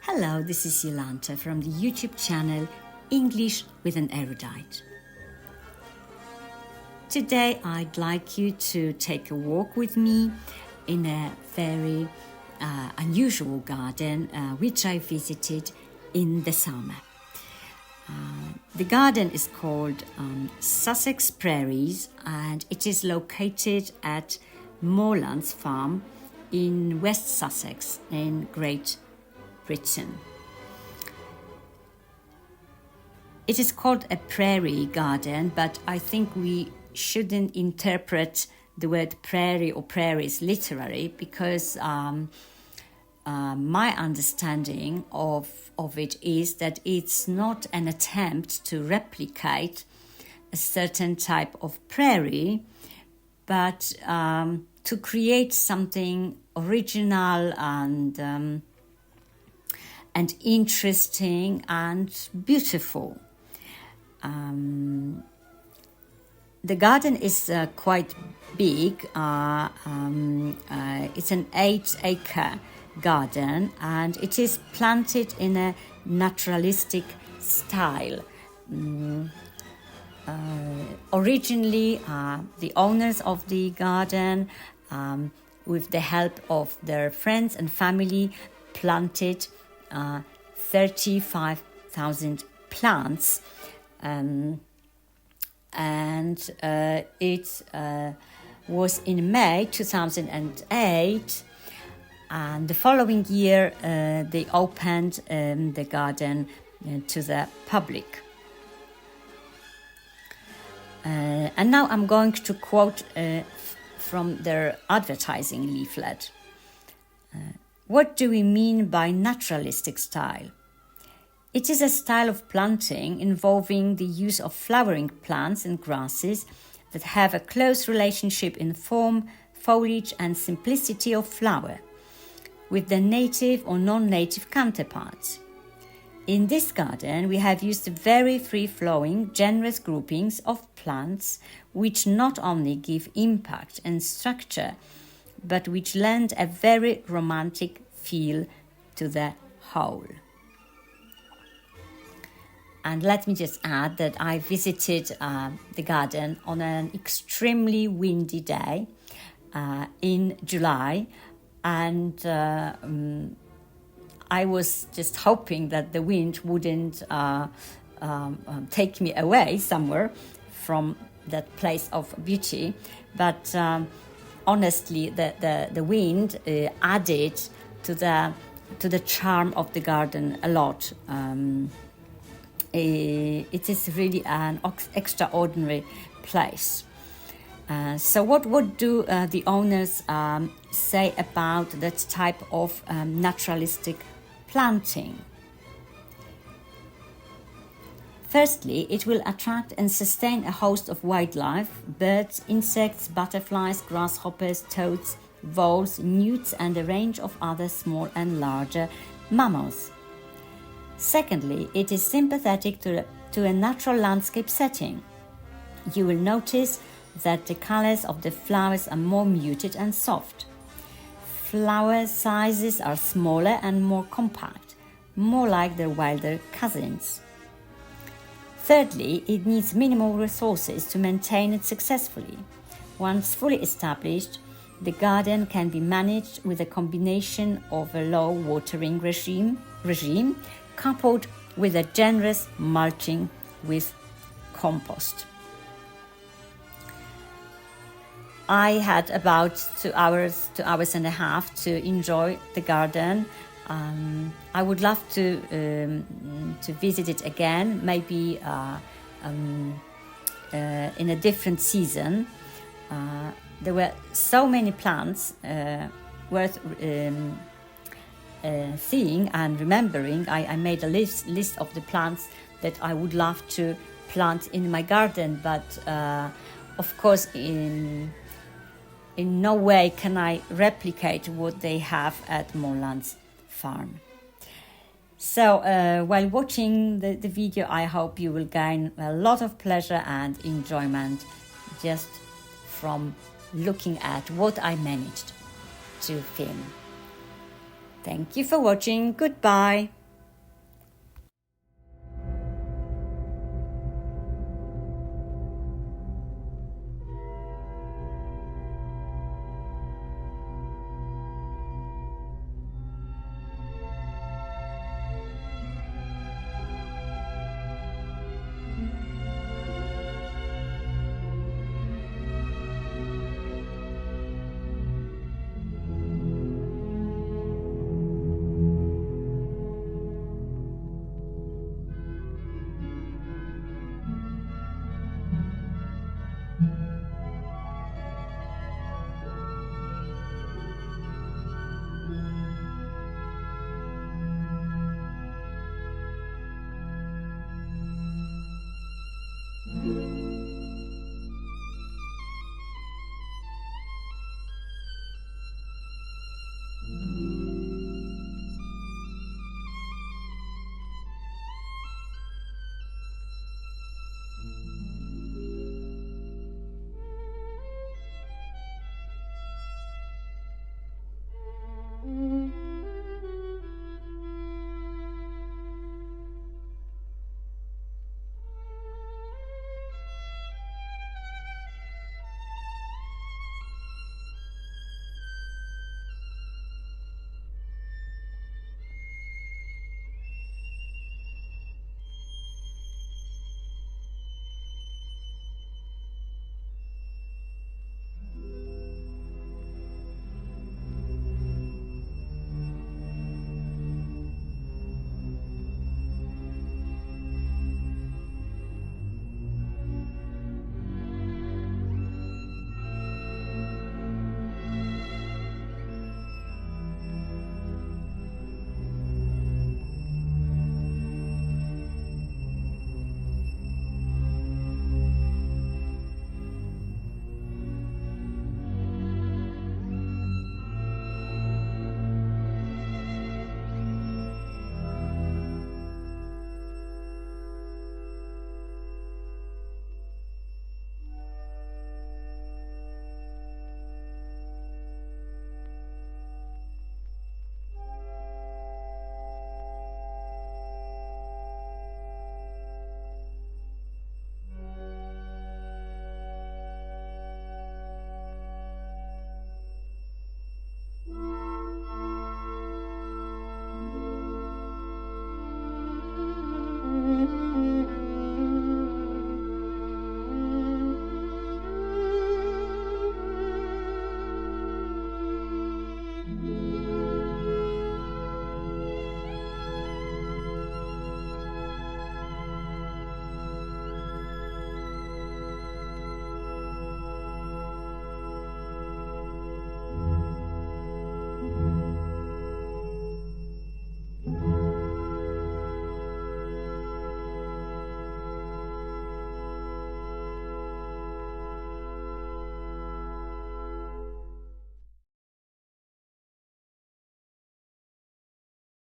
Hello, this is Jolanta from the YouTube channel English with an Erudite. Today I'd like you to take a walk with me in a very unusual garden which I visited in the summer. The garden is called Sussex Prairies and it is located at Moorlands Farm in West Sussex in Great Britain. It is called a prairie garden, but I think we shouldn't interpret the word prairie or prairies literally because my understanding of it is that it's not an attempt to replicate a certain type of prairie, but to create something original and interesting and beautiful. The garden is quite big. It's an 8-acre garden and it is planted in a naturalistic style. Originally, the owners of the garden, with the help of their friends and family, planted 35,000 plants, and it was in May 2008, and the following year they opened the garden to the public. And now I'm going to quote from their advertising leaflet. What do we mean by naturalistic style? It is a style of planting involving the use of flowering plants and grasses that have a close relationship in form, foliage and simplicity of flower with their native or non-native counterparts. In this garden, we have used very free-flowing, generous groupings of plants which not only give impact and structure, but which lend a very romantic feel to the whole. And let me just add that I visited the garden on an extremely windy day in July, and I was just hoping that the wind wouldn't take me away somewhere from that place of beauty, but honestly, the wind added to the charm of the garden a lot. It is really an extraordinary place. So what do the owners say about that type of naturalistic planting? Firstly, it will attract and sustain a host of wildlife, birds, insects, butterflies, grasshoppers, toads, voles, newts and a range of other small and larger mammals. Secondly, it is sympathetic to a natural landscape setting. You will notice that the colors of the flowers are more muted and soft. Flower sizes are smaller and more compact, more like their wilder cousins. Thirdly, it needs minimal resources to maintain it successfully. Once fully established, the garden can be managed with a combination of a low watering regime coupled with a generous mulching with compost. I had about 2 hours and a half to enjoy the garden. I would love to visit it again, maybe in a different season. There were so many plants worth seeing and remembering. I made a list of the plants that I would love to plant in my garden, but of course in no way can I replicate what they have at Moorlands Farm. So while watching the video, I hope you will gain a lot of pleasure and enjoyment just from looking at what I managed to film. Thank you for watching. Goodbye.